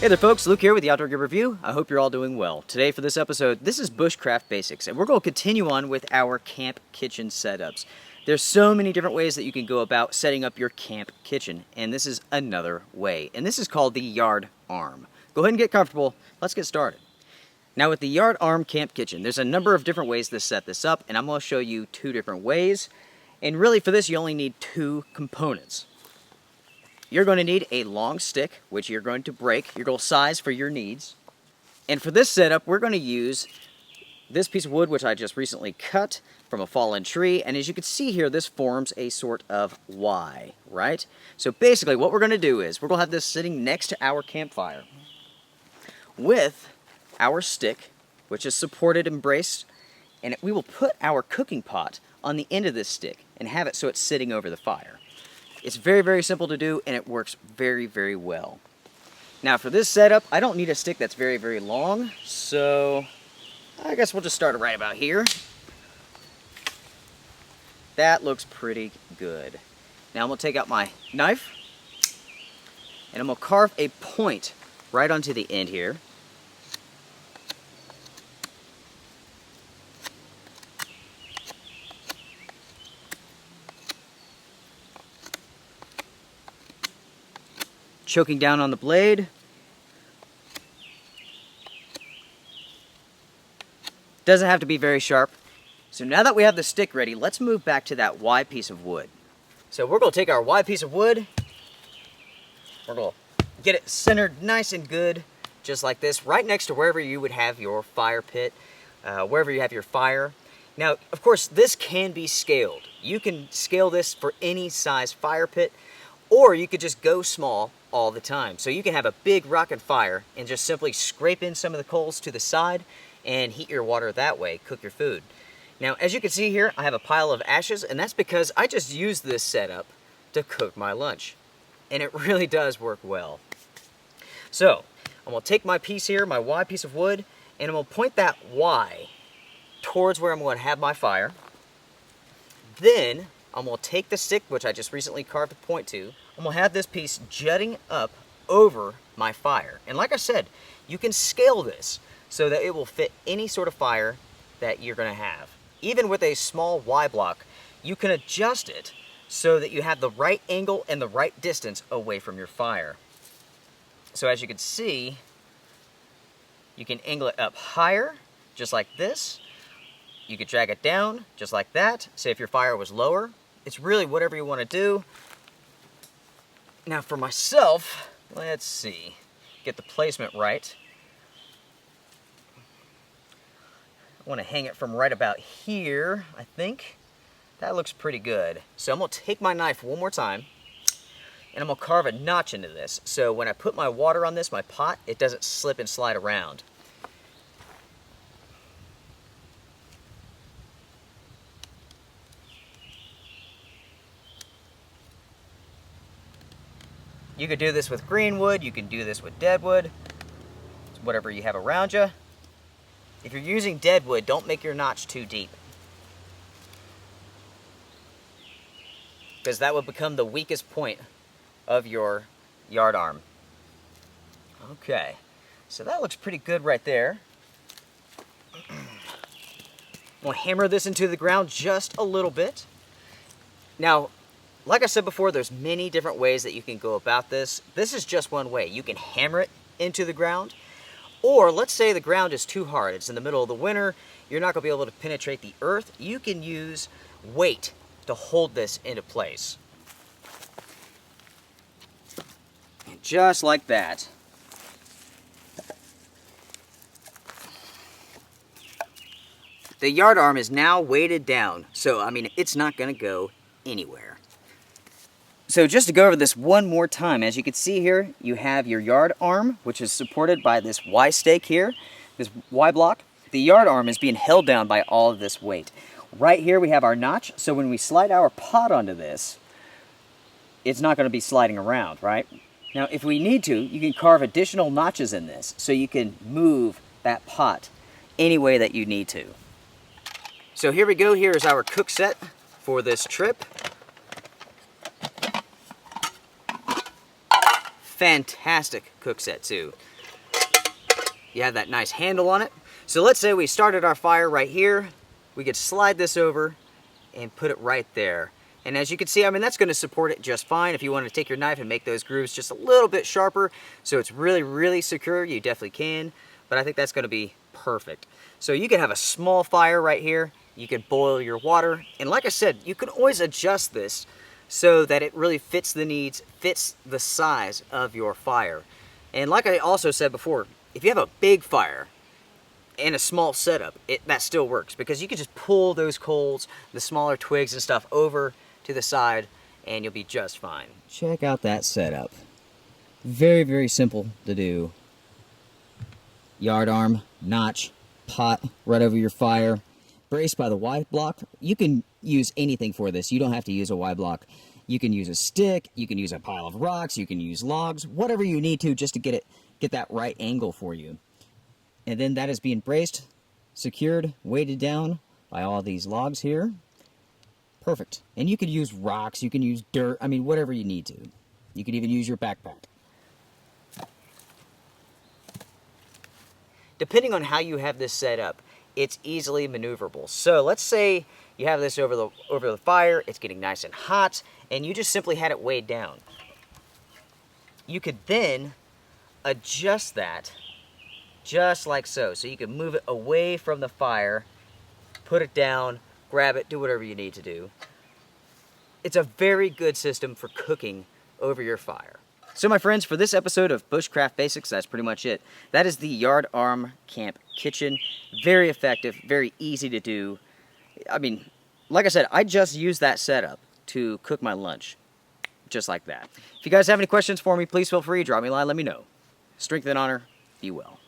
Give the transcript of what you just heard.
Hey there folks, Luke here with the Outdoor Gear Review. I hope you're all doing well. Today for this episode, this is Bushcraft Basics, and we're going to continue on with our camp kitchen setups. There's so many different ways that you can go about setting up your camp kitchen, and this is another way. And this is called the Yardarm. Go ahead and get comfortable. Let's get started. Now with the Yardarm Camp Kitchen, there's a number of different ways to set this up, and I'm going to show you two different ways. And really for this, you only need two components. You're going to need a long stick, which you're going to break. You're going to size for your needs. And for this setup, we're going to use this piece of wood, which I just recently cut from a fallen tree. And as you can see here, this forms a sort of Y, right? So basically what we're going to do is we're going to have this sitting next to our campfire with our stick, which is supported and braced. And we will put our cooking pot on the end of this stick and have it so it's sitting over the fire. It's very, very simple to do, and it works very, very well. Now for this setup, I don't need a stick that's very, very long, so I guess we'll just start it right about here. That looks pretty good. Now I'm going to take out my knife, and I'm going to carve a point right onto the end here. Choking down on the blade. Doesn't have to be very sharp. So now that we have the stick ready, let's move back to that Y piece of wood. So we're going to take our Y piece of wood. We're going to get it centered nice and good, just like this, right next to wherever you would have your fire pit, wherever you have your fire. Now, of course, this can be scaled. You can scale this for any size fire pit, or you could just go small all the time. So you can have a big rocket fire and just simply scrape in some of the coals to the side and heat your water that way, cook your food. Now, as you can see here, I have a pile of ashes, and that's because I just used this setup to cook my lunch. And it really does work well. So, I'm going to take my piece here, my Y piece of wood, and I'm going to point that Y towards where I'm going to have my fire. Then, I'm going to take the stick, which I just recently carved a point to. I'm going to have this piece jutting up over my fire. And like I said, you can scale this so that it will fit any sort of fire that you're going to have. Even with a small Y block, you can adjust it so that you have the right angle and the right distance away from your fire. So as you can see, you can angle it up higher, just like this. You could drag it down, just like that. Say if your fire was lower. It's really whatever you want to do. Now for myself, let's see, get the placement right. I want to hang it from right about here, I think. That looks pretty good. So I'm going to take my knife one more time, and I'm going to carve a notch into this. So when I put my water on this, my pot, it doesn't slip and slide around. You could do this with green wood, you can do this with dead wood, whatever you have around you. If you're using dead wood, don't make your notch too deep, because that would become the weakest point of your yardarm. Okay, so that looks pretty good right there. I'm going to hammer this into the ground just a little bit. Now, like I said before, there's many different ways that you can go about this. This is just one way. You can hammer it into the ground, or let's say the ground is too hard. It's in the middle of the winter. You're not going to be able to penetrate the earth. You can use weight to hold this into place. And just like that. The yardarm is now weighted down, so I mean, it's not going to go anywhere. So just to go over this one more time, as you can see here, you have your yard arm, which is supported by this Y stake here, this Y block. The yard arm is being held down by all of this weight. Right here we have our notch, so when we slide our pot onto this, it's not going to be sliding around, right? Now if we need to, you can carve additional notches in this, so you can move that pot any way that you need to. So here we go, here's our cook set for this trip. Fantastic cook set too. you have that nice handle on it. So let's say we started our fire right here. We could slide this over and put it right there. And as you can see, I mean, that's going to support it just fine. If you want to take your knife and make those grooves just a little bit sharper so it's really, really secure, you definitely can. But I think that's going to be perfect. So you can have a small fire right here. You can boil your water. And like I said, you can always adjust this so that it really fits the needs, fits the size of your fire. And like I also said before, if you have a big fire and a small setup, that still works because you can just pull those coals, the smaller twigs and stuff over to the side and you'll be just fine. Check out that setup. Very, very simple to do. Yardarm, notch, pot right over your fire. Braced by the Y block. You can use anything for this. You don't have to use a Y block. You can use a stick, you can use a pile of rocks, you can use logs, whatever you need to just to get that right angle for you. And then that is being braced, secured, weighted down by all these logs here. Perfect. And you can use rocks, you can use dirt, I mean, whatever you need to. You can even use your backpack. Depending on how you have this set up, it's easily maneuverable. So let's say you have this over the fire, it's getting nice and hot, and you just simply had it weighed down. You could then adjust that just like so. So you can move it away from the fire, put it down, grab it, do whatever you need to do. It's a very good system for cooking over your fire. So my friends, for this episode of Bushcraft Basics, that's pretty much it. That is the Yardarm Camp Kitchen. Very effective, very easy to do. I mean, like I said, I just used that setup to cook my lunch. Just like that. If you guys have any questions for me, please feel free, drop me a line, let me know. Strength and honor, be well.